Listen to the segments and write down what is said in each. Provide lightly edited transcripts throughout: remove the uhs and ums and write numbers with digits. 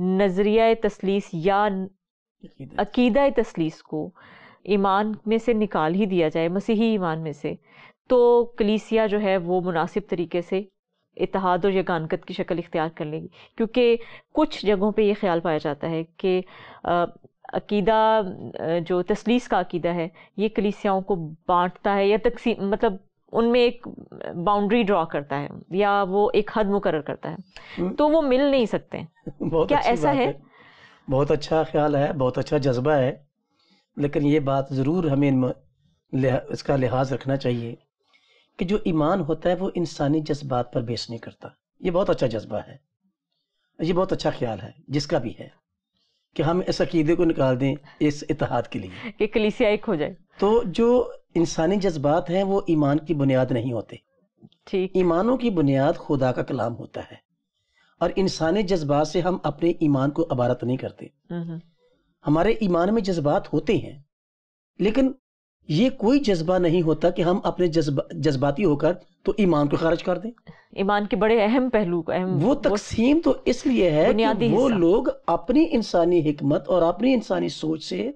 نظریہ تثلیث یا عقیدہ تثلیث کو ایمان میں سے نکال ہی دیا جائے، مسیحی ایمان میں سے، تو کلیسیا جو ہے وہ مناسب طریقے سے اتحاد اور یگانگت کی شکل اختیار کر لے گی. کیونکہ کچھ جگہوں پہ یہ خیال پایا جاتا ہے کہ عقیدہ جو تثلیث کا عقیدہ ہے یہ کلیسیاؤں کو بانٹتا ہے یا تقسیم، مطلب ان میں ایک باؤنڈری ڈرا کرتا ہے یا وہ ایک حد مقرر کرتا ہے، تو وہ مل نہیں سکتے. کیا ایسا ہے؟ بہت اچھا خیال ہے، بہت اچھا جذبہ ہے، لیکن یہ بات ضرور ہمیں اس کا لحاظ رکھنا چاہیے کہ جو ایمان ہوتا ہے وہ انسانی جذبات پر بیس نہیں کرتا. یہ بہت اچھا جذبہ ہے، یہ بہت اچھا خیال ہے جس کا بھی ہے کہ ہم اس عقیدے کو نکال دیں اس اتحاد کے لیے کہ کلیسیا ایک ہو جائے. تو جو انسانی جذبات ہیں وہ ایمان کی بنیاد نہیں ہوتے. ٹھیک. ایمانوں کی بنیاد خدا کا کلام ہوتا ہے، اور انسانی جذبات سے ہم اپنے ایمان کو عبارت نہیں کرتے. ہمارے ایمان میں جذبات ہوتے ہیں، لیکن یہ کوئی جذبہ نہیں ہوتا کہ ہم اپنے جذباتی ہو کر تو ایمان کو خارج کر دیں. ایمان کے بڑے اہم پہلو وہ تقسیم تو اس لیے ہے کہ وہ لوگ اپنی انسانی حکمت اور اپنی انسانی سوچ سے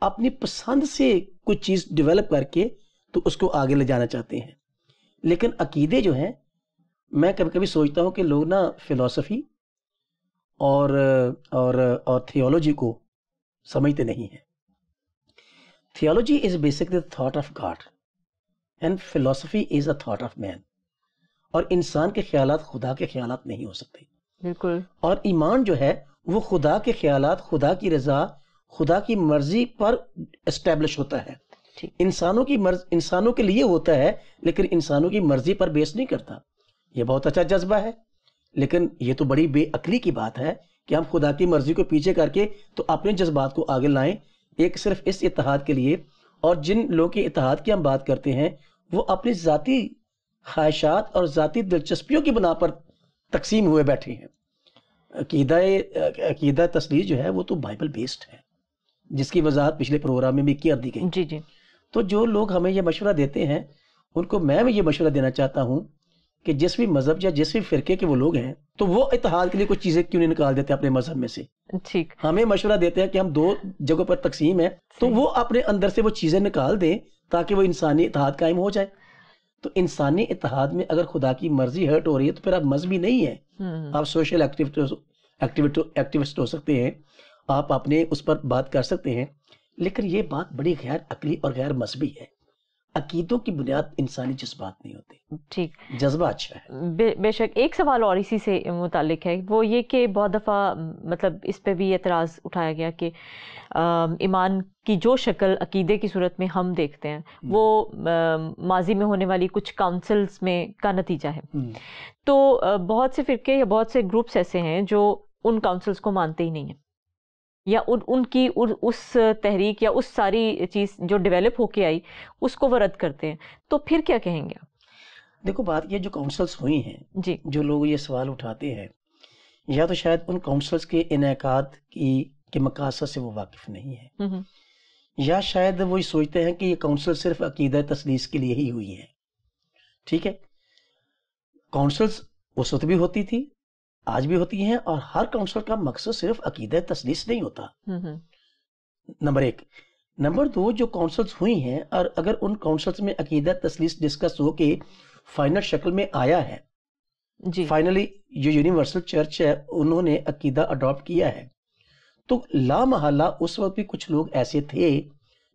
اپنی پسند سے کچھ چیز ڈیولپ کر کے تو اس کو آگے لے جانا چاہتے ہیں. لیکن عقیدے جو ہیں، میں کبھی کبھی سوچتا ہوں کہ لوگ نا فلسفی اور تھیولوجی کو سمجھتے نہیں ہیں. Theology is basically the thought of God and philosophy is a thought of man. اور انسان کے خیالات خدا کے خیالات نہیں ہو سکتے. بالکل. اور ایمان جو ہے وہ خدا کے خیالات، خدا کی رضا، خدا کی مرضی پر اسٹیبلش ہوتا ہے. انسانوں کے لیے ہوتا ہے، لیکن انسانوں کی مرضی پر بیس نہیں کرتا. یہ بہت اچھا جذبہ ہے، لیکن یہ تو بڑی بے عقلی کی بات ہے کہ ہم خدا کی مرضی کو پیچھے کر کے تو اپنے جذبات کو آگے لائیں ایک صرف اس اتحاد کے لیے. اور جن لوگوں کے اتحاد کی ہم بات کرتے ہیں وہ اپنی ذاتی خواہشات اور ذاتی دلچسپیوں کی بنا پر تقسیم ہوئے بیٹھے ہیں. عقیدہ تثلیث جو ہے وہ تو بائبل بیسڈ ہے، جس کی وضاحت پچھلے پروگرام میں بھی کر دی گئی. جی جی. تو جو لوگ ہمیں یہ مشورہ دیتے ہیں ان کو میں یہ مشورہ دینا چاہتا ہوں کہ جس بھی مذہب یا جس بھی فرقے کے وہ لوگ ہیں تو وہ اتحاد کے لیے کچھ چیزیں کیوں نہیں نکال دیتے اپنے مذہب میں سے. ٹھیک. ہمیں مشورہ دیتے ہیں کہ ہم 2 جگہوں پر تقسیم ہے، تو وہ اپنے اندر سے وہ چیزیں نکال دیں تاکہ وہ انسانی اتحاد قائم ہو جائے. تو انسانی اتحاد میں اگر خدا کی مرضی ہرٹ ہو رہی ہے تو پھر آپ مذہبی نہیں ہے، آپ سوشل ایکٹیوسٹ ہو سکتے ہیں، آپ اپنے اس پر بات کر سکتے ہیں، لیکن یہ بات بڑی غیر عقلی اور غیر مذہبی ہے. عقیدوں کی بنیاد انسانی جذبات نہیں ہوتے. ٹھیک. جذبہ اچھا ہے. بے شک. ایک سوال اور اسی سے متعلق ہے، وہ یہ کہ بہت دفعہ مطلب اس پہ بھی اعتراض اٹھایا گیا کہ ایمان کی جو شکل عقیدے کی صورت میں ہم دیکھتے ہیں وہ ماضی میں ہونے والی کچھ کاؤنسلز میں کا نتیجہ ہے. تو بہت سے فرقے یا بہت سے گروپس ایسے ہیں جو ان کاؤنسلز کو مانتے ہی نہیں ہیں، یا ان کی اس تحریک یا اس ساری چیز جو ڈیولپ ہو کے آئی اس کو وہ رد کرتے ہیں. تو پھر کیا کہیں گے؟ دیکھو بات یہ جو کاؤنسلز ہوئی ہیں جی، جو لوگ یہ سوال اٹھاتے ہیں یا تو شاید ان کاؤنسلز کے انعقاد کے مقاصد سے وہ واقف نہیں ہے، یا شاید وہ یہ سوچتے ہیں کہ یہ کاؤنسل صرف عقیدہ تثلیث کے لیے ہی ہوئی ہے. ٹھیک ہے، کاؤنسلز اس وقت بھی ہوتی تھی، آج بھی ہوتی ہیں، اور ہر کاؤنسل کا مقصد صرف عقیدہ تثلیث نہیں ہوتا. نمبر 1. نمبر 2، جو کاؤنسلز ہوئی ہیں اور اگر ان کاؤنسلز میں عقیدہ تثلیث ڈسکس ہو کے فائنل شکل میں آیا ہے، جی، فائنلی جو یونیورسل چرچ ہے انہوں نے عقیدہ اڈاپٹ کیا ہے، تو لا محالہ اس وقت بھی کچھ لوگ ایسے تھے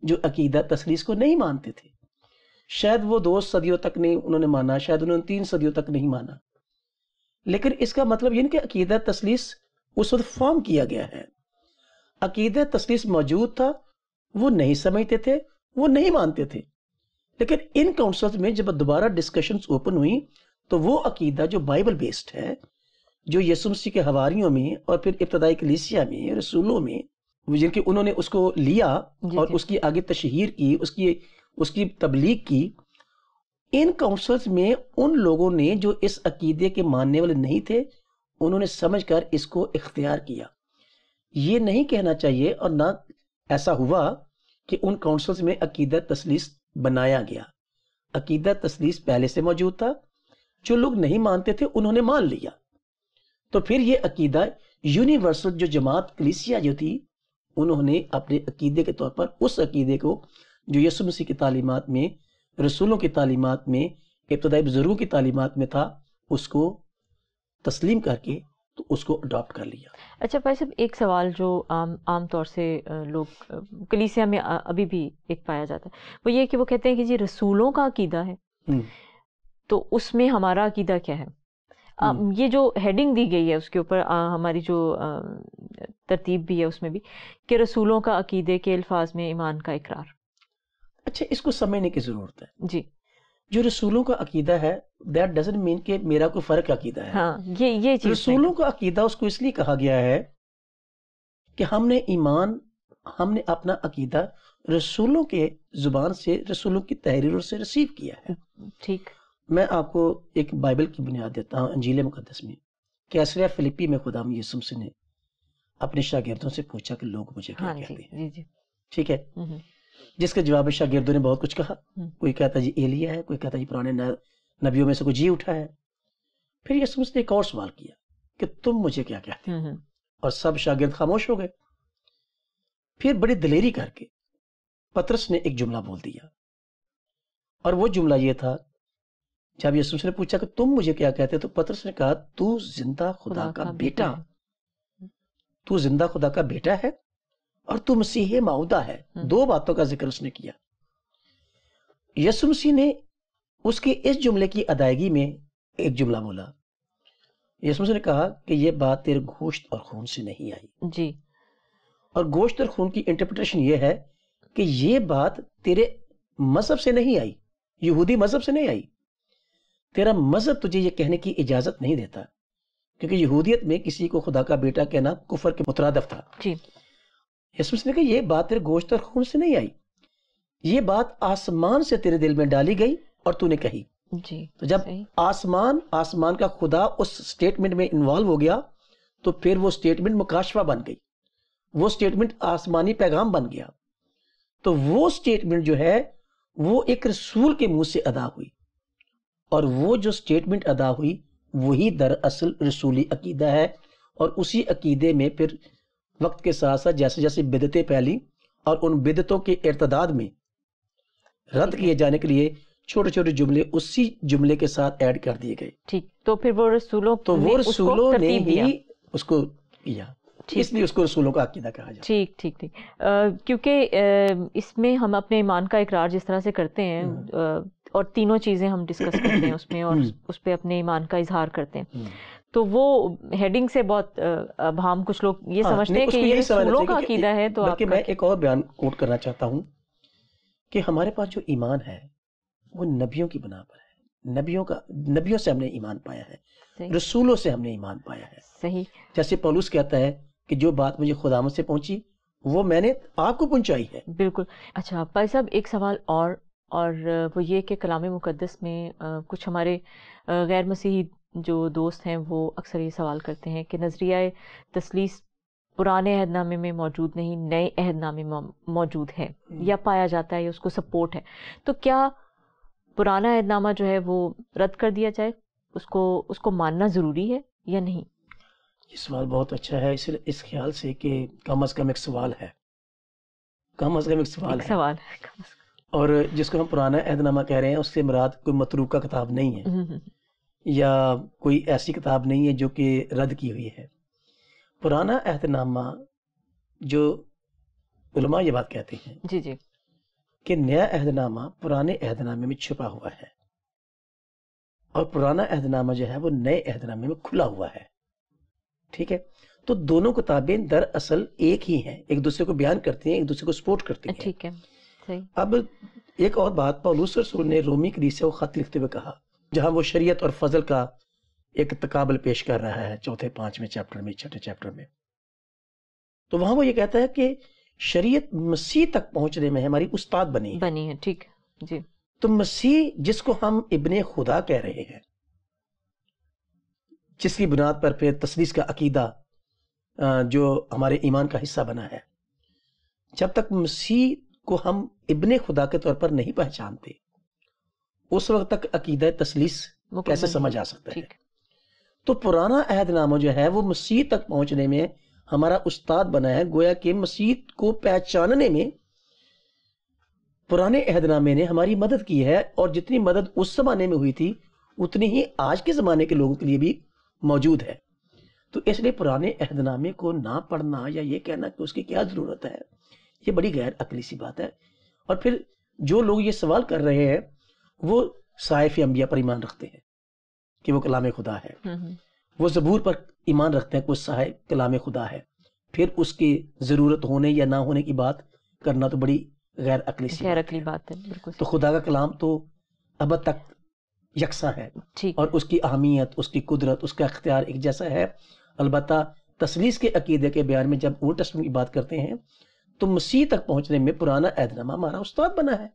جو عقیدہ تثلیث کو نہیں مانتے تھے. شاید وہ 2 صدیوں تک نہیں انہوں نے مانا، شاید انہوں نے 3 صدیوں تک نہیں مانا، لیکن اس کا مطلب یہ نہیں کہ عقیدہ تثلیث اس وقت فارم کیا گیا ہے. عقیدہ تثلیث موجود تھا، وہ نہیں سمجھتے تھے، وہ نہیں مانتے تھے، لیکن ان کاؤنسلز میں جب دوبارہ ڈسکشنز اوپن ہوئی تو وہ عقیدہ جو بائبل بیسڈ ہے، جو یسوع مسیح کے حواریوں میں اور پھر ابتدائی کلیسیا میں، رسولوں میں، جن کے انہوں نے اس کو لیا اور اس کی آگے تشہیر کی، اس کی تبلیغ کی، ان کاؤنسلز میں ان لوگوں نے جو اس عقیدے کے ماننے والے نہیں تھے انہوں نے سمجھ کر اس کو اختیار کیا. یہ نہیں کہنا چاہیے اور نہ ایسا ہوا کہ ان کاؤنسلز میں عقیدہ تثلیث بنایا گیا. عقیدہ تثلیث پہلے سے موجود تھا، جو لوگ نہیں مانتے تھے انہوں نے مان لیا. تو پھر یہ عقیدہ یونیورسل جو جماعت کلیسیا جو تھی، انہوں نے اپنے عقیدے کے طور پر اس عقیدے کو جو یسوع مسیح کی تعلیمات میں، رسولوں کی تعلیمات میں، ابتدائی بزرگوں کی تعلیمات میں تھا، اس کو تسلیم کر کے تو اس کو اڈاپٹ کر لیا۔ اچھا بھائی صاحب، ایک سوال جو عام طور سے لوگ کلیسیا میں ابھی بھی ایک پایا جاتا ہے، وہ یہ کہ وہ کہتے ہیں کہ جی رسولوں کا عقیدہ ہے، تو اس میں ہمارا عقیدہ کیا ہے؟ یہ جو ہیڈنگ دی گئی ہے اس کے اوپر ہماری جو ترتیب بھی ہے اس میں بھی کہ رسولوں کا عقیدے کے الفاظ میں ایمان کا اقرار۔ اچھا، اس کو سمجھنے کی ضرورت ہے۔ جی، جو رسولوں کا عقیدہ ہے that doesn't mean کہ میرا کوئی فرق عقیدہ ہے۔ ہاں، یہ چیز رسولوں کا عقیدہ اس کو اس لیے کہا گیا ہے کہ ہم نے اپنا عقیدہ رسولوں کے زبان سے، رسولوں کی تحریروں سے ریسیو کیا ہے۔ ٹھیک، میں آپ کو ایک بائبل کی بنیاد دیتا ہوں، انجیل مقدس میں کیسریہ فلپی میں خدا یسوع مسیح نے اپنے شاگردوں سے پوچھا کہ لوگ مجھے کیا کہتے ہیں۔ جی جی، ٹھیک ہے، جس کے جواب میں شاگردوں نے بہت کچھ کہا۔ کوئی کہتا جی ایلیا ہے، کوئی کہتا جی پرانے نبیوں میں سے کوئی جی اٹھا ہے۔ پھر یسوع مسیح نے ایک اور سوال کیا کہ تم مجھے کیا کہتے ہیں، اور سب شاگرد خاموش ہو گئے۔ پھر بڑی دلیری کر کے پطرس نے ایک جملہ بول دیا، اور وہ جملہ یہ تھا، جب یسوع مسیح نے پوچھا کہ تم مجھے کیا کہتے تو پطرس نے کہا تو زندہ خدا کا بیٹا، تو زندہ خدا کا بیٹا ہے اور تو مسیح موعودہ ہے۔ دو باتوں کا ذکر اس نے کیا۔ یسوع مسیح نے اس کے اس جملے کی ادائیگی میں ایک جملہ بولا۔ یسوع مسیح نے کہا کہ یہ بات تیرے گوشت اور خون سے نہیں آئی۔ جی، اور گوشت اور خون کی انٹرپریٹیشن یہ ہے کہ یہ بات تیرے مذہب سے نہیں آئی، یہودی مذہب سے نہیں آئی۔ تیرا مذہب تجھے یہ کہنے کی اجازت نہیں دیتا، کیونکہ یہودیت میں کسی کو خدا کا بیٹا کہنا کفر کے مترادف تھا۔ جی، یسوع مسیح نے کہا یہ بات تیرے گوشت اور خون سے نہیں آئی، یہ بات آسمان سے تیرے دل میں ڈالی گئی اور تو نے کہی۔ جی، تو جب آسمان کا خدا اس سٹیٹمنٹ میں انوالو ہو گیا تو پھر وہ سٹیٹمنٹ مکاشفہ بن گئی، وہ سٹیٹمنٹ آسمانی پیغام بن گیا۔ تو وہ سٹیٹمنٹ جو ہے وہ ایک رسول کے منہ سے ادا ہوئی، اور وہ جو سٹیٹمنٹ ادا ہوئی وہی دراصل رسولی عقیدہ ہے۔ اور اسی عقیدے میں پھر وقت کے ساتھ ساتھ جیسے جیسے بدعتیں پھیلی اور ان بدعتوں کے ارتداد میں رد کیے جانے کے لیے چھوٹے چھوٹے جملے اسی جملے کے ساتھ ایڈ کر دیے گئے۔ ٹھیک، تو پھر وہ رسولوں نے ہی اس کو کیا، اس لیے اس کو رسولوں کا عقیدہ کہا جاتا ہے۔ ٹھیک، کیونکہ اس میں ہم اپنے ایمان کا اقرار جس طرح سے کرتے ہیں اور تینوں چیزیں ہم ڈسکس کرتے ہیں اس میں، اور اس پہ اپنے ایمان کا اظہار کرتے ہیں، تو وہ ہیڈنگ سے بہت اب ہم کچھ لوگ یہ سمجھتے ہیں کہ یہ رسولوں کا عقیدہ ہے۔ تو بلکہ میں ایک اور بیان کوٹ کرنا چاہتا ہوں کہ ہمارے پاس جو ایمان ہے وہ نبیوں کی بنا پر ہے، نبیوں سے ہم نے ایمان پایا ہے، رسولوں سے ہم نے ایمان پایا ہے۔ صحیح، جیسے پولس کہتا ہے کہ جو بات مجھے خداوند سے پہنچی وہ میں نے آپ کو پہنچائی ہے۔ بالکل۔ اچھا بھائی صاحب، ایک سوال اور وہ یہ کہ کلام مقدس میں کچھ ہمارے غیر مسیحی جو دوست ہیں وہ اکثر یہ سوال کرتے ہیں کہ نظریہ تثلیث پرانے عہد نامے میں موجود نہیں، نئے عہد نامے میں موجود ہے یا پایا جاتا ہے یا اس کو سپورٹ ہے، تو کیا پرانا عہد نامہ جو ہے وہ رد کر دیا جائے، اس کو ماننا ضروری ہے یا نہیں؟ یہ سوال بہت اچھا ہے، اس خیال سے کہ کم از کم ایک سوال ہے، کم از کم ایک سوال ہے۔ اور جس کو ہم پرانا عہد نامہ کہہ رہے ہیں اس سے مراد کوئی متروکہ کتاب نہیں ہے یا کوئی ایسی کتاب نہیں ہے جو کہ رد کی ہوئی ہے۔ پرانا عہد نامہ جو علماء یہ بات کہتے ہیں جی جی کہ نیا عہد نامہ پرانے عہد نامے میں چھپا ہوا ہے، اور پرانا عہد نامہ جو ہے وہ نئے عہد نامے میں کھلا ہوا ہے۔ ٹھیک ہے، تو دونوں کتابیں دراصل ایک ہی ہیں، ایک دوسرے کو بیان کرتی ہیں، ایک دوسرے کو سپورٹ کرتی ہیں۔ ٹھیک ہے، صحیح۔ اب ایک اور بات پولس رسول نے رومی کلیسیا کو خط لکھتے ہوئے کہا، جہاں وہ شریعت اور فضل کا ایک تقابل پیش کر رہا ہے 4-5 چیپٹر میں، 6 چیپٹر میں، تو وہاں وہ یہ کہتا ہے کہ شریعت مسیح تک پہنچنے میں ہماری استاد بنی ہے۔ ٹھیک جی۔ تو مسیح جس کو ہم ابن خدا کہہ رہے ہیں، جس کی بنیاد پر پھر تثلیث کا عقیدہ جو ہمارے ایمان کا حصہ بنا ہے، جب تک مسیح کو ہم ابن خدا کے طور پر نہیں پہچانتے اس وقت تک عقیدہ تثلیث کیسے سمجھ آ سکتا ہے؟ تو پرانا عہد نامہ جو ہے وہ مسیح تک پہنچنے میں ہمارا استاد بنا ہے. گویا کہ مسیح کو پہچاننے میں پرانے عہد نامے نے ہماری مدد کی ہے, اور جتنی مدد اس زمانے میں ہوئی تھی اتنی ہی آج کے زمانے کے لوگوں کے لیے بھی موجود ہے. تو اس لیے پرانے عہد نامے کو نہ پڑھنا یا یہ کہنا کہ اس کی کیا ضرورت ہے, یہ بڑی غیر عقلی سی بات ہے. اور پھر جو لوگ یہ سوال کر رہے ہیں وہ صحائف انبیاء پر ایمان رکھتے ہیں کہ وہ کلام خدا ہے, وہ زبور پر ایمان رکھتے ہیں کہ وہ صحائف کلام خدا ہے. پھر اس کی ضرورت ہونے یا نہ ہونے کی بات کرنا تو بڑی غیر عقلی سی بات ہے. بالکل. تو خدا کا کلام تو اب تک یکساں ہے, اور اس کی اہمیت, اس کی قدرت, اس کا اختیار ایک جیسا ہے. البتہ تثلیث کے عقیدے کے بیان میں جب اولڈ ٹیسٹمنٹ کی بات کرتے ہیں تو مسیح تک پہنچنے میں پرانا عہد نامہ ہمارا استاد بنا ہے,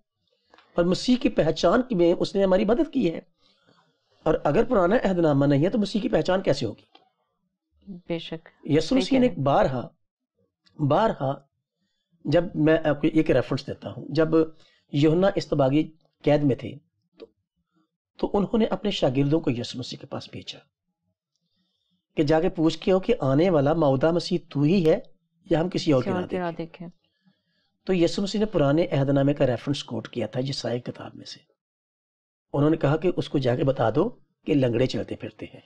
اور مسیح کی پہچان میں اس نے ہماری مدد کی ہے. اور اگر پرانا عہد نامہ نہیں ہے تو مسیح کی پہچان کیسے ہوگی؟ بے شک. یسوع مسیح نے بارہا جب میں آپ کو ایک ریفرنس دیتا ہوں, جب یوحنا اصطباغی قید میں تھے تو انہوں نے اپنے شاگردوں کو یسوع مسیح کے پاس بھیجا کہ جا کے پوچھ کے ہو کہ آنے والا موعودہ مسیح تو ہی ہے یا ہم کسی اور کی راہ دیکھیں. تو یسوع مسیح نے پرانے عہد نامے کا ریفرنس کوٹ کیا تھا یسائی کتاب میں سے. انہوں نے کہا کہ اس کو جا کے بتا دو کہ لنگڑے چلتے پھرتے ہیں,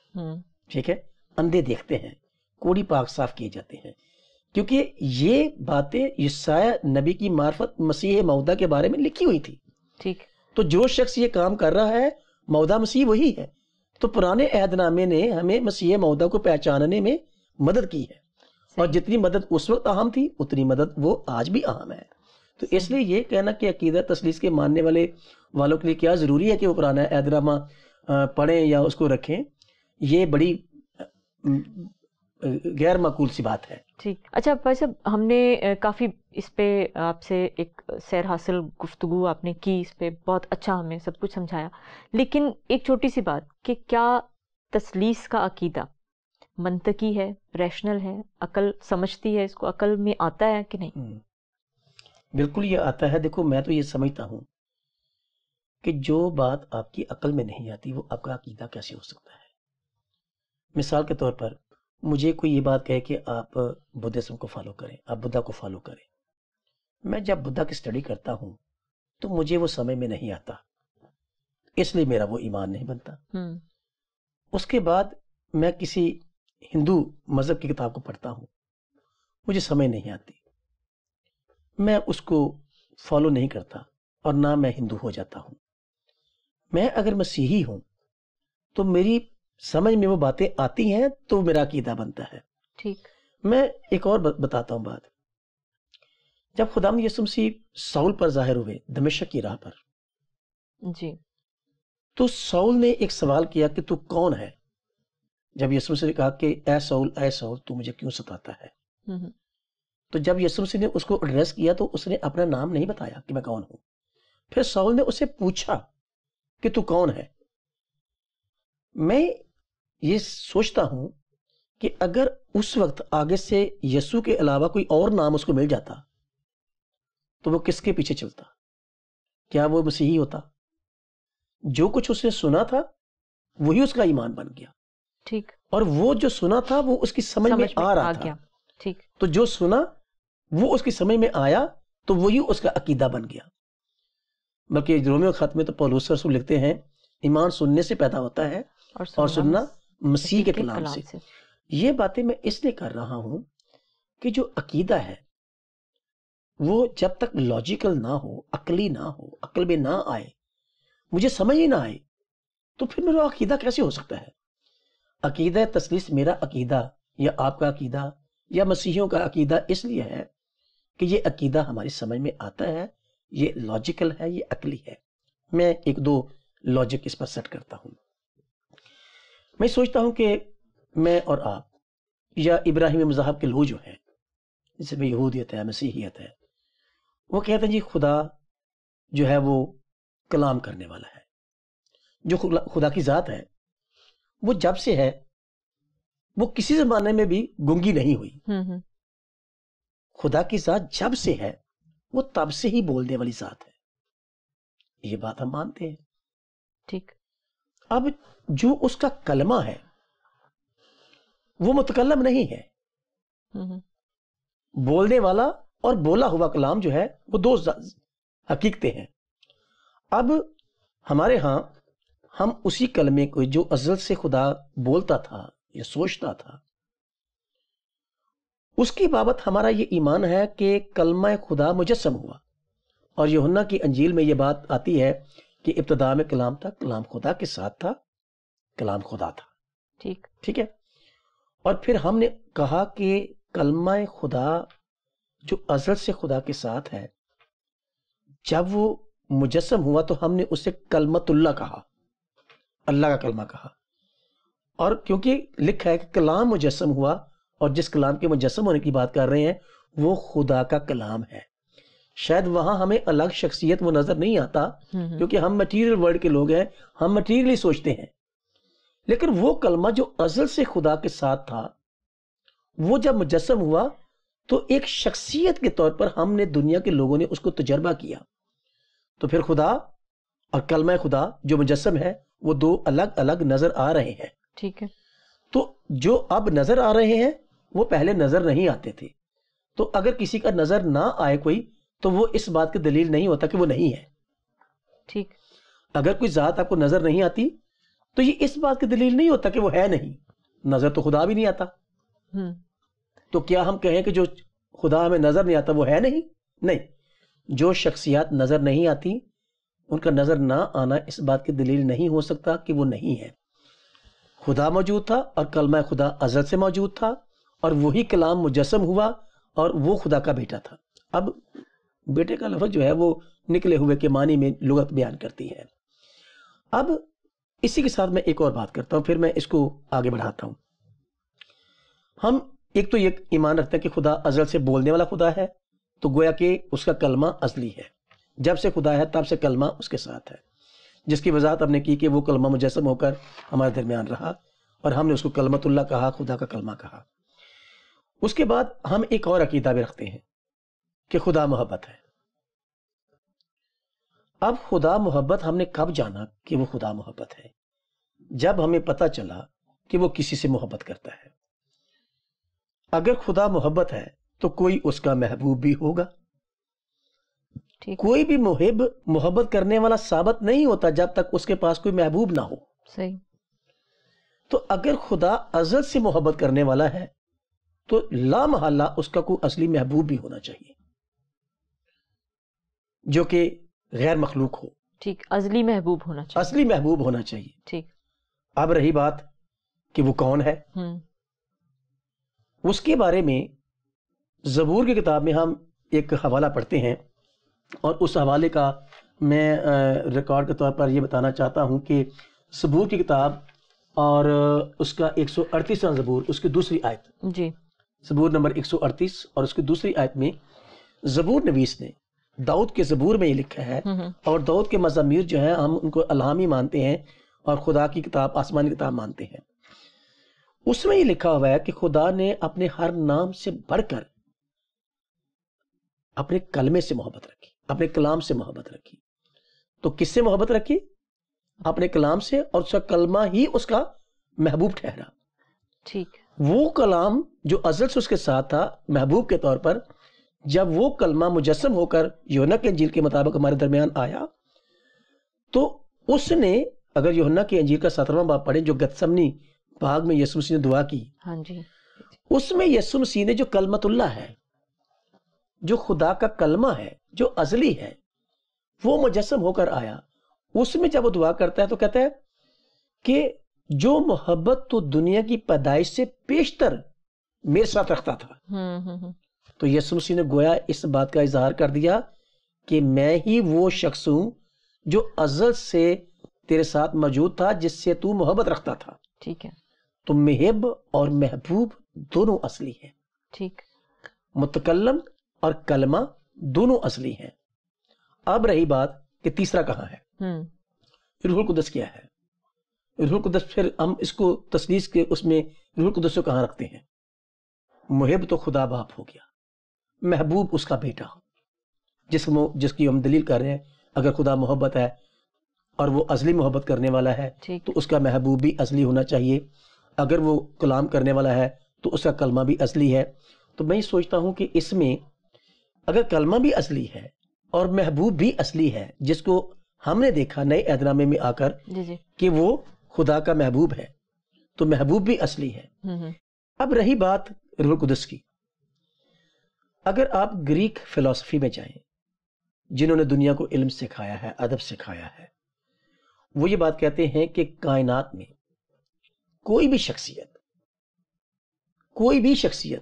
ٹھیک ہے, اندھے دیکھتے ہیں, کوڑی پاک صاف کیے جاتے ہیں, کیونکہ یہ باتیں یسایہ نبی کی معرفت مسیح موعودہ کے بارے میں لکھی ہوئی تھی. ٹھیک. تو جو شخص یہ کام کر رہا ہے موعودہ مسیح وہی ہے. تو پرانے عہد نامے نے ہمیں مسیح موعودہ کو پہچاننے میں مدد کی ہے, اور جتنی مدد اس وقت اہم تھی اتنی مدد وہ آج بھی اہم ہے. تو اس لیے یہ کہنا کہ عقیدہ تثلیث کے ماننے والوں کے لیے کیا ضروری ہے کہ وہ پرانا عہد نامہ پڑھیں یا اس کو رکھیں, یہ بڑی غیر معقول سی بات ہے. ٹھیک. اچھا بھائی صاحب, ہم نے کافی اس پہ آپ سے ایک سیر حاصل گفتگو آپ نے کی, اس پہ بہت اچھا ہمیں سب کچھ سمجھایا, لیکن ایک چھوٹی سی بات کہ کیا تثلیث کا عقیدہ منطقی ہے, ریشنل ہے, عقل سمجھتی ہے اس کو, عقل میں آتا ہے کہ نہیں؟ بالکل یہ آتا ہے. دیکھو میں تو یہ سمجھتا ہوں کہ جو بات آپ کی عقل میں نہیں آتی وہ آپ کا عقیدہ کیسے ہو سکتا ہے. مثال کے طور پر مجھے کوئی یہ بات کہے کہ آپ بدھزم کو فالو کریں, آپ بدھا کو فالو کریں. میں جب بدھا کی سٹڈی کرتا ہوں تو مجھے وہ سمجھ میں نہیں آتا, اس لیے میرا وہ ایمان نہیں بنتا. اس کے بعد میں کسی ہندو مذہب کی کتاب کو پڑھتا ہوں, مجھے سمجھ نہیں آتی, میں اس کو فالو نہیں کرتا, اور نہ میں ہندو ہو جاتا ہوں. میں اگر مسیحی ہوں تو میری سمجھ میں وہ باتیں آتی ہیں تو میرا عقیدہ بنتا ہے. ٹھیک. میں ایک اور بتاتا ہوں بات. جب خداوند یسوع مسیح ساؤل پر ظاہر ہوئے دمشق کی راہ پر, جی, تو ساؤل نے ایک سوال کیا کہ تو کون ہے. جب یسوع مسیح نے کہا کہ اے ساؤل تو مجھے کیوں ستاتا ہے, تو جب یسوع مسیح نے اس کو ایڈریس کیا تو اس نے اپنا نام نہیں بتایا کہ میں کون ہوں. پھر ساؤل نے اسے پوچھا کہ تو کون ہے. میں یہ سوچتا ہوں کہ اگر اس وقت آگے سے یسوع کے علاوہ کوئی اور نام اس کو مل جاتا تو وہ کس کے پیچھے چلتا؟ کیا وہ مسیحی ہوتا؟ جو کچھ اس نے سنا تھا وہی اس کا ایمان بن گیا. ٹھیک. اور وہ جو سنا تھا وہ اس کی سمجھ میں آ رہا تھا. ٹھیک. تو جو سنا وہ اس کی سمجھ میں آیا تو وہی اس کا عقیدہ بن گیا. بلکہ رومیو خط میں تو پولس رسول لکھتے ہیں ایمان سننے سے پیدا ہوتا ہے اور سننا مسیح کے کلام سے. یہ باتیں میں اس لیے کر رہا ہوں کہ جو عقیدہ ہے وہ جب تک لاجیکل نہ ہو, عقلی نہ ہو, عقل میں نہ آئے, مجھے سمجھ ہی نہ آئے, تو پھر میرا عقیدہ کیسے ہو سکتا ہے؟ عقیدہ تثلیث میرا عقیدہ یا آپ کا عقیدہ یا مسیحیوں کا عقیدہ اس لیے ہے کہ یہ عقیدہ ہماری سمجھ میں آتا ہے, یہ لاجیکل ہے, یہ عقلی ہے. میں ایک دو لاجک اس پر سیٹ کرتا ہوں. میں سوچتا ہوں کہ میں اور آپ یا ابراہیم مذہب کے لوگ جو ہیں, جیسے میں یہودیت ہے, مسیحیت ہے, وہ کہتے ہیں جی خدا جو ہے وہ کلام کرنے والا ہے. جو خدا کی ذات ہے وہ جب سے ہے وہ کسی زمانے میں بھی گنگی نہیں ہوئی. خدا کی ذات جب سے ہے وہ تب سے ہی بولنے والی ذات ہے. یہ بات ہم مانتے ہیں. ٹھیک. اب جو اس کا کلمہ ہے وہ متکلم نہیں ہے. بولنے والا اور بولا ہوا کلام جو ہے وہ دو حقیقتیں ہیں. اب ہمارے ہاں ہم اسی کلمے کو جو ازل سے خدا بولتا تھا یا سوچتا تھا اس کی بابت ہمارا یہ ایمان ہے کہ کلمہ خدا مجسم ہوا. اور یوحنا کی انجیل میں یہ بات آتی ہے کہ ابتدا میں کلام تھا, کلام خدا کے ساتھ تھا, کلام خدا تھا. ٹھیک ہے. اور پھر ہم نے کہا کہ کلمہ خدا جو ازل سے خدا کے ساتھ ہے, جب وہ مجسم ہوا تو ہم نے اسے کلمت اللہ کہا, اللہ کا کلمہ کہا. اور کیونکہ لکھا ہے کہ کلام مجسم ہوا, اور جس کلام کے مجسم ہونے کی بات کر رہے ہیں وہ خدا کا کلام ہے. شاید وہاں ہمیں الگ شخصیت وہ نظر نہیں آتا کیونکہ ہم مٹیریل ورلڈ کے لوگ ہیں, ہم مٹیریلی سوچتے ہیں. لیکن وہ کلمہ جو ازل سے خدا کے ساتھ تھا وہ جب مجسم ہوا تو ایک شخصیت کے طور پر ہم نے دنیا کے لوگوں نے اس کو تجربہ کیا. تو پھر خدا اور کلمہ خدا جو مجسم ہے وہ دو الگ الگ نظر آ رہے ہیں. ٹھیک ہے. تو جو اب نظر آ رہے ہیں وہ پہلے نظر نہیں آتے تھے. تو اگر کسی کا نظر نہ آئے کوئی تو وہ اس بات کی دلیل نہیں ہوتا کہ وہ نہیں ہے. ٹھیک. اگر کوئی ذات آپ کو نظر نہیں آتی تو یہ اس بات کی دلیل نہیں ہوتا کہ وہ ہے نہیں. نظر تو خدا بھی نہیں آتا. تو کیا ہم کہیں کہ جو خدا ہمیں نظر نہیں آتا وہ ہے نہیں؟ نہیں. جو شخصیات نظر نہیں آتی ان کا نظر نہ آنا اس بات کی دلیل نہیں ہو سکتا کہ وہ نہیں ہے. خدا موجود تھا اور کلمہ خدا ازل سے موجود تھا, اور وہی کلام مجسم ہوا اور وہ خدا کا بیٹا تھا. اب بیٹے کا لفظ جو ہے وہ نکلے ہوئے کے معنی میں لغت بیان کرتی ہے. اب اسی کے ساتھ میں ایک اور بات کرتا ہوں, پھر میں اس کو آگے بڑھاتا ہوں. ہم ایک تو یہ ایمان رکھتے ہیں کہ خدا ازل سے بولنے والا خدا ہے, تو گویا کہ اس کا کلمہ ازلی ہے. جب سے خدا ہے تب سے کلمہ اس کے ساتھ ہے, جس کی وضاحت ہم نے کی کہ وہ کلمہ مجسم ہو کر ہمارے درمیان رہا اور ہم نے اس کو کلمت اللہ کہا, خدا کا کلمہ کہا. اس کے بعد ہم ایک اور عقیدہ بھی رکھتے ہیں کہ خدا محبت ہے. اب خدا محبت ہم نے کب جانا کہ وہ خدا محبت ہے؟ جب ہمیں پتہ چلا کہ وہ کسی سے محبت کرتا ہے. اگر خدا محبت ہے تو کوئی اس کا محبوب بھی ہوگا. کوئی بھی محب محبت کرنے والا ثابت نہیں ہوتا جب تک اس کے پاس کوئی محبوب نہ ہو. صحیح. تو اگر خدا ازل سے محبت کرنے والا ہے تو لا محالہ اس کا کوئی اصلی محبوب بھی ہونا چاہیے جو کہ غیر مخلوق ہو. ٹھیک. ازلی محبوب ہونا چاہیے. اصلی محبوب ہونا چاہیے. ٹھیک. اب رہی بات کہ وہ کون ہے, اس کے بارے میں زبور کی کتاب میں ہم ایک حوالہ پڑھتے ہیں, اور اس حوالے کا میں ریکارڈ کے طور پر یہ بتانا چاہتا ہوں کہ زبور کی کتاب اور اس کا 138واں زبور, اس کی دوسری آیت, جی, زبور نمبر 138 اور اس کی دوسری آیت میں زبور نویس نے داؤد کے زبور میں یہ لکھا ہے, اور داؤد کے مزامیر جو ہیں ہم ان کو الہامی مانتے ہیں اور خدا کی کتاب آسمانی کتاب مانتے ہیں. اس میں یہ لکھا ہوا ہے کہ خدا نے اپنے ہر نام سے بڑھ کر اپنے کلمے سے محبت رکھی, اپنے کلام سے محبت رکھی. تو کس سے محبت رکھی؟ اپنے کلام سے, اور اس کا کلمہ ہی اس کا محبوب ٹھہرا. ٹھیک. وہ کلام جو ازل سے اس کے ساتھ تھا محبوب کے طور پر, جب وہ کلمہ مجسم ہو کر یوحنا کی انجیل کے مطابق ہمارے درمیان آیا تو اس نے, اگر یوحنا کی انجیل کا 17واں باب پڑھیں جو گتسمنی باغ میں یسوع مسیح نے دعا کی, ہاں جی, اس میں یسوع مسیح نے جو کلمت اللہ ہے, جو خدا کا کلمہ ہے, جو ازلی ہے, وہ مجسم ہو کر آیا. اس میں جب وہ دعا کرتا ہے تو کہتا ہے کہ جو محبت تو دنیا کی پیدائش سے پیشتر میرے ساتھ رکھتا تھا. تو یسوع مسیح نے گویا اس بات کا اظہار کر دیا کہ میں ہی وہ شخص ہوں جو ازل سے تیرے ساتھ موجود تھا, جس سے تو محبت رکھتا تھا. ٹھیک ہے. تو محب اور محبوب دونوں اصلی ہیں. ٹھیک. متکلم اور کلمہ دونوں اصلی ہیں. اب رہی بات کہ تیسرا کہاں ہے, روح القدس کیا ہے. روح القدس پھر ہم اس کو تثلیث کے اس میں روح القدس کو کہاں رکھتے ہیں؟ محب تو خدا باپ ہو گیا, محبوب اس کا بیٹا, جس کی ہم دلیل کر رہے ہیں. اگر خدا محبت ہے اور وہ ازلی محبت کرنے والا ہے تو اس کا محبوب بھی ازلی ہونا چاہیے. اگر وہ کلام کرنے والا ہے تو اس کا کلمہ بھی اصلی ہے. تو میں سوچتا ہوں کہ اس میں اگر کلمہ بھی اصلی ہے اور محبوب بھی اصلی ہے، جس کو ہم نے دیکھا نئے عہد نامے میں آ کر کہ وہ خدا کا محبوب ہے، تو محبوب بھی اصلی ہے. اب رہی بات روح القدس کی، اگر آپ گریک فلسفی میں جائیں جنہوں نے دنیا کو علم سکھایا ہے، ادب سکھایا ہے، وہ یہ بات کہتے ہیں کہ کائنات میں کوئی بھی شخصیت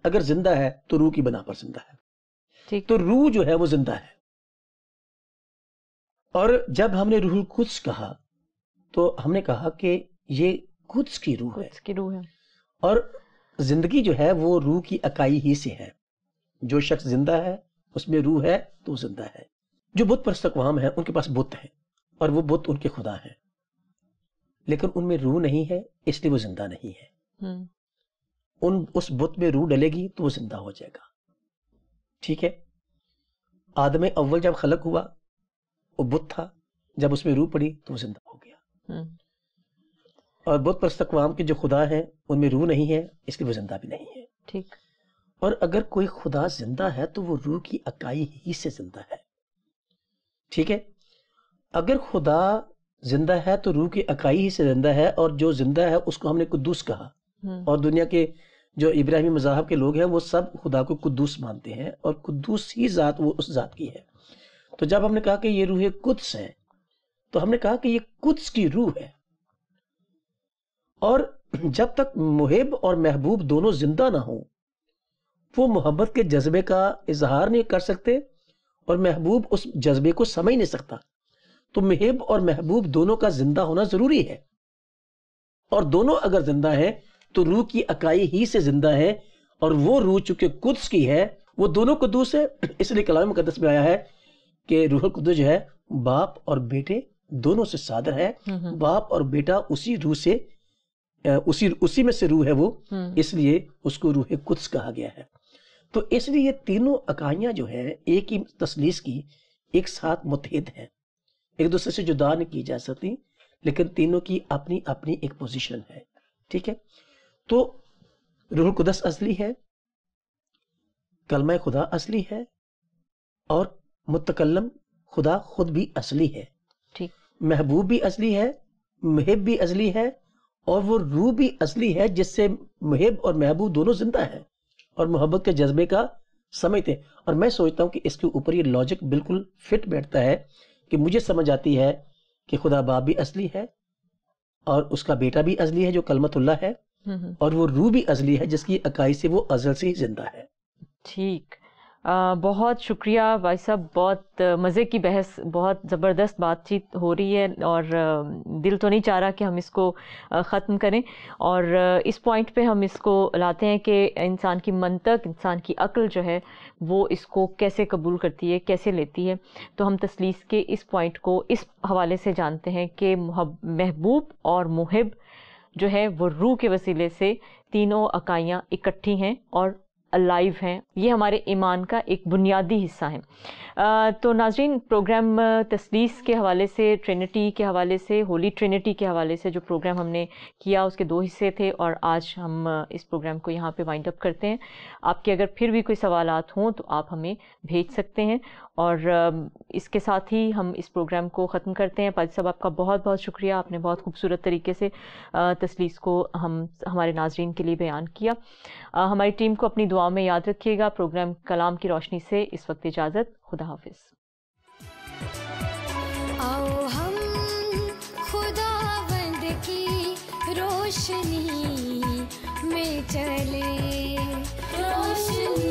اگر زندہ ہے تو روح کی بنا پر زندہ ہے. تو روح جو ہے وہ زندہ ہے. اور جب ہم نے روح القدس کہا تو ہم نے کہا کہ یہ قدس کی روح ہے، اور زندگی جو ہے وہ روح کی اکائی ہی سے ہے. جو شخص زندہ ہے اس میں روح ہے تو زندہ ہے. جو بت پرست اقوام ہیں ان کے پاس بت ہیں اور وہ بت ان کے خدا ہیں، لیکن ان میں روح نہیں ہے، اس لیے وہ زندہ نہیں ہے. اس بت میں روح ڈلے گی تو وہ زندہ ہو جائے گا. ٹھیک ہے، آدم اول جب خلق ہوا وہ بت تھا، جب اس میں روح پڑی تو وہ زندہ ہو گیا. اور بت پرست اقوام کے جو خدا ہیں ان میں روح نہیں ہے، اس لیے وہ زندہ بھی نہیں ہے. ٹھیک. اور اگر کوئی خدا زندہ ہے تو وہ روح کی اکائی ہی سے زندہ ہے. ٹھیک ہے، اگر خدا زندہ ہے تو روح کی اکائی ہی سے زندہ ہے، اور جو زندہ ہے اس کو ہم نے قدوس کہا. اور دنیا کے جو ابراہیمی مذاہب کے لوگ ہیں وہ سب خدا کو قدوس مانتے ہیں، اور قدوس ہی ذات وہ اس ذات کی ہے. تو جب ہم نے کہا کہ یہ روح قدس ہے تو ہم نے کہا کہ یہ قدس کی روح ہے. اور جب تک محب اور محبوب دونوں زندہ نہ ہوں وہ محبت کے جذبے کا اظہار نہیں کر سکتے، اور محبوب اس جذبے کو سمجھ نہیں سکتا. تو محب اور محبوب دونوں کا زندہ ہونا ضروری ہے، اور دونوں اگر زندہ ہیں تو روح کی اکائی ہی سے زندہ ہے، اور وہ روح چونکہ قدس کی ہے وہ دونوں قدوس ہے. اس لیے کلام مقدس میں آیا ہے کہ روح القدس جو ہے باپ اور بیٹے دونوں سے صادر ہے. باپ اور بیٹا اسی روح سے اسی میں سے روح ہے وہ، اس لیے اس کو روح قدس کہا گیا ہے. تو اس لیے یہ تینوں اکائیاں جو ہیں ایک ہی تثلیث کی ایک ساتھ متحد ہیں، ایک دوسرے سے جدا نہیں کی جا سکتی، لیکن تینوں کی اپنی اپنی ایک پوزیشن ہے. ٹھیک ہے، تو روح القدس اصلی ہے، کلمہ خدا اصلی ہے، اور متکلم خدا خود بھی اصلی ہے. ٹھیک. محبوب بھی اصلی ہے، محب بھی اصلی ہے، اور وہ روح بھی اصلی ہے جس سے محب اور محبوب دونوں زندہ ہیں اور محبت کے جذبے کا سمجھتے ہیں. اور میں سوچتا ہوں کہ اس کے اوپر یہ لاجک بالکل فٹ بیٹھتا ہے کہ مجھے سمجھ آتی ہے کہ خدا باپ بھی اصلی ہے، اور اس کا بیٹا بھی اصلی ہے جو کلمت اللہ ہے، اور وہ روح بھی ازلی ہے جس کی اکائی سے وہ ازل سے ہی زندہ ہے. ٹھیک. بہت شکریہ بھائی صاحب، بہت مزے کی بحث، بہت زبردست بات چیت ہو رہی ہے، اور دل تو نہیں چاہ رہا کہ ہم اس کو ختم کریں. اور اس پوائنٹ پہ ہم اس کو لاتے ہیں کہ انسان کی منطق، انسان کی عقل جو ہے وہ اس کو کیسے قبول کرتی ہے، کیسے لیتی ہے. تو ہم تثلیث کے اس پوائنٹ کو اس حوالے سے جانتے ہیں کہ محبوب اور محب جو ہے وہ روح کے وسیلے سے تینوں اکائیاں اکٹھی ہیں اور الائیو ہیں. یہ ہمارے ایمان کا ایک بنیادی حصہ ہے. تو ناظرین، پروگرام تثلیث کے حوالے سے، ٹرینٹی کے حوالے سے، ہولی ٹرینٹی کے حوالے سے جو پروگرام ہم نے کیا اس کے 2 حصے تھے، اور آج ہم اس پروگرام کو یہاں پہ وائنڈ اپ کرتے ہیں. آپ کے اگر پھر بھی کوئی سوالات ہوں تو آپ ہمیں بھیج سکتے ہیں، اور اس کے ساتھ ہی ہم اس پروگرام کو ختم کرتے ہیں. پادری صاحب، آپ کا بہت بہت شکریہ، آپ نے بہت خوبصورت طریقے سے تثلیث کو ہمارے ناظرین کے لیے بیان کیا. ہماری ٹیم کو اپنی دعا میں یاد رکھیے گا. پروگرام کلام کی روشنی سے اس وقت اجازت. خدا حافظ. آؤ ہم خداوند کی روشنی میں چلے، روشنی